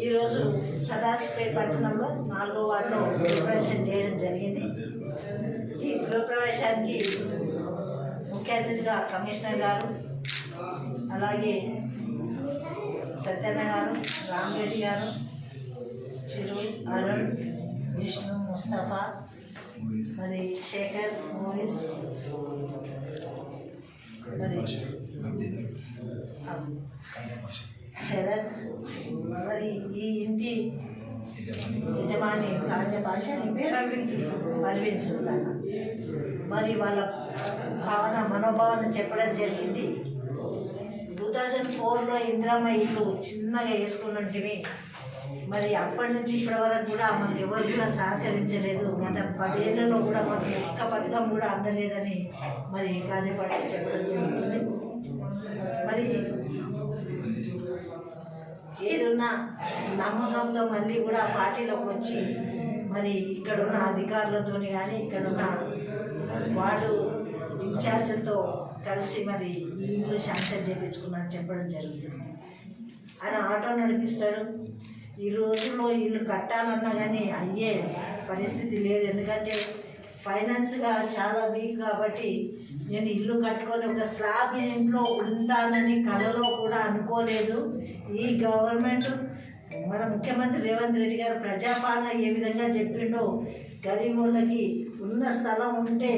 ఈరోజు సదాశివపేట పట్టణంలో 4వ వార్డులో గృహప్రవేశం చేయడం జరిగింది. ఈ గృహప్రవేశానికి ముఖ్య అతిథిగా కమిషనర్ గారు, అలాగే సత్యన్న గారు, రామరెడ్డి గారు, చిరు, అరుణ్, విష్ణు, ముస్తఫా, మరి శేఖర్, మోయిస్, మరి శరత్, మరి ఈ ఇంటి యజమాని కాజపాష పర్వీన్ సుల్తాన్, మరి వాళ్ళ మనోభావన చెప్పడం జరిగింది. 2004లో ఇందిరమ్మ ఇల్లు చిన్నగా వేసుకున్నట్టువి, మరి అప్పటి నుంచి ఇప్పటి వరకు కూడా మనకు ఎవరు కూడా సహకరించలేదు. గత 10 ఏళ్లలో కూడా మనకు ఒక్క పథకం కూడా అందలేదని మరి కాజపాష చెప్పడం జరుగుతుంది. మరి ఏదున్నా నమ్మకంతో మళ్ళీ కూడా పార్టీలోకి వచ్చి మరి ఇక్కడున్న అధికారులతో కానీ ఇక్కడున్న వార్డు ఇన్ఛార్జ్లతో కలిసి మరి ఈ ఇల్లు శాంక్షన్ చేయించుకున్నాను చెప్పడం జరుగుతుంది. ఆయన ఆటో నడిపిస్తాడు. ఈ రోజుల్లో ఇల్లు కట్టాలన్నా కానీ అయ్యే పరిస్థితి లేదు. ఎందుకంటే ఫైనాన్స్గా చాలా వీక్ కాబట్టి నేను ఇల్లు కట్టుకొని ఒక స్లాబ్ ఇంట్లో ఉంటానని కలలో కూడా అనుకోలేదు. ఈ గవర్నమెంట్ మన ముఖ్యమంత్రి రేవంత్ రెడ్డి గారు ప్రజాపాలన ఏ విధంగా చెప్పిండో, గరీబులకి ఉన్న స్థలం ఉంటే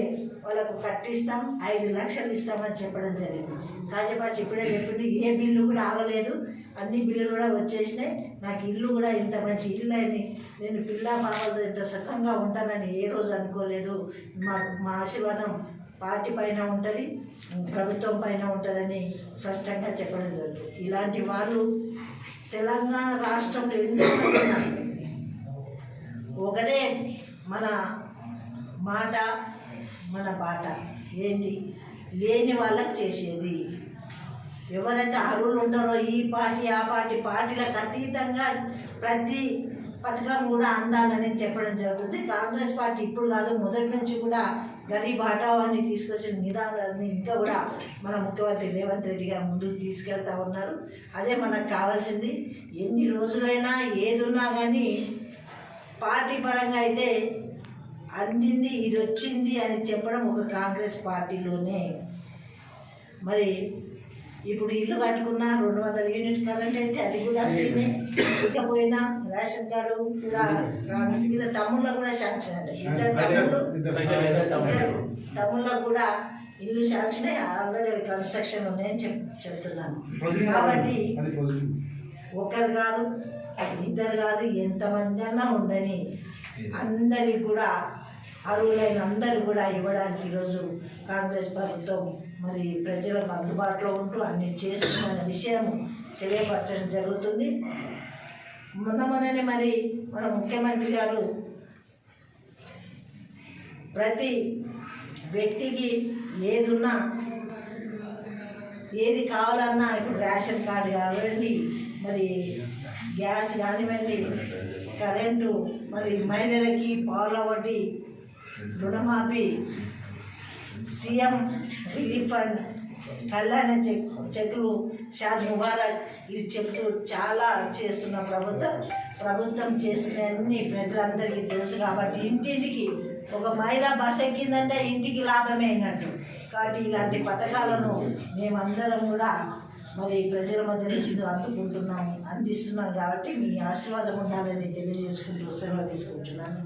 వాళ్ళకు కట్టిస్తాం, 5 లక్షలు ఇస్తామని చెప్పడం జరిగింది. కాజపాచి ఇప్పుడే చెప్పిండు, ఏ బిల్లు కూడా ఆగలేదు, అన్ని బిల్లులు కూడా వచ్చేసినాయి. నాకు ఇల్లు కూడా ఇంత మంచి ఇల్లు అని, నేను పిల్ల పాపలతో ఇంత సుఖంగా ఉంటానని ఏ రోజు అనుకోలేదు. మా ఆశీర్వాదం పార్టీ పైన ఉంటుంది, ప్రభుత్వం పైన ఉంటుందని స్పష్టంగా చెప్పడం జరుగుతుంది. ఇలాంటి వాళ్ళు తెలంగాణ రాష్ట్రంలో ఎందుకు ఉన్నారు? ఒకటే మన మాట, మన బాట ఏంటి? లేని వాళ్ళకి చేసేది. ఎవరైతే అర్హులు ఉంటారో ఈ పార్టీ ఆ పార్టీలకు అతీతంగా ప్రతి పథకం కూడా అందాలని చెప్పడం జరుగుతుంది. కాంగ్రెస్ పార్టీ ఇప్పుడు కాదు, మొదటి నుంచి కూడా గరీబ్ హఠావాన్ని తీసుకొచ్చిన నిదానాన్ని ఇంకా కూడా మన ముఖ్యమంత్రి రేవంత్ రెడ్డి గారు ముందుకు తీసుకెళ్తా ఉన్నారు. అదే మనకు కావాల్సింది. ఎన్ని రోజులైనా ఏదున్నా కానీ పార్టీ పరంగా అయితే అందింది, ఇది వచ్చింది అని చెప్పడం ఒక కాంగ్రెస్ పార్టీలోనే. మరి ఇప్పుడు ఇల్లు కట్టుకున్న 200 యూనిట్ కరెంట్ అయితే అది కూడా ఫ్రీనే. ఇకపోయినా రేషన్ కార్డు కూడా వీళ్ళ తమ్ముళ్ళకు కూడా శాంక్షన్ అండి. 2 తమ్ముళ్ళకు కూడా ఇల్లు శాంక్షన్ ఆల్రెడీ కన్స్ట్రక్షన్ ఉన్నాయని చెప్తున్నాను. కాబట్టి ఒకరు కాదు, 2 కాదు, ఎంతమంది అన్నా ఉండని అందరికి కూడా అర్హులైన అందరూ కూడా ఇవ్వడానికి ఈరోజు కాంగ్రెస్ ప్రభుత్వం మరి ప్రజలకు అందుబాటులో ఉంటూ అన్ని చేస్తున్న విషయం తెలియపరచడం జరుగుతుంది. మొన్ననే మరి మన ముఖ్యమంత్రి గారు ప్రతి వ్యక్తికి ఏదున్నా ఏది కావాలన్నా ఇప్పుడు రేషన్ కార్డు కానివ్వండి, మరి గ్యాస్ కానివ్వండి, కరెంటు, మరి మహిళలకి పాల వడ్డీ, రుణమాఫీ, సీఎం రిలీఫ్ ఫండ్, కళ్యాణ చెక్కులు, షాద్ ముబారక్, ఇది చెప్తూ చాలా చేస్తున్న ప్రభుత్వం చేస్తున్నవన్నీ ప్రజలందరికీ తెలుసు. కాబట్టి ఇంటింటికి ఒక మహిళ బస్ ఎక్కిందంటే ఇంటికి లాభమే అయినట్టు. కాబట్టి ఇలాంటి పథకాలను మేమందరం కూడా మరి ప్రజల మధ్య నుంచి అందిస్తున్నాం కాబట్టి మీ ఆశీర్వాదం ఉండాలని తెలియజేసుకుంటూ సెలవు తీసుకుంటున్నాను.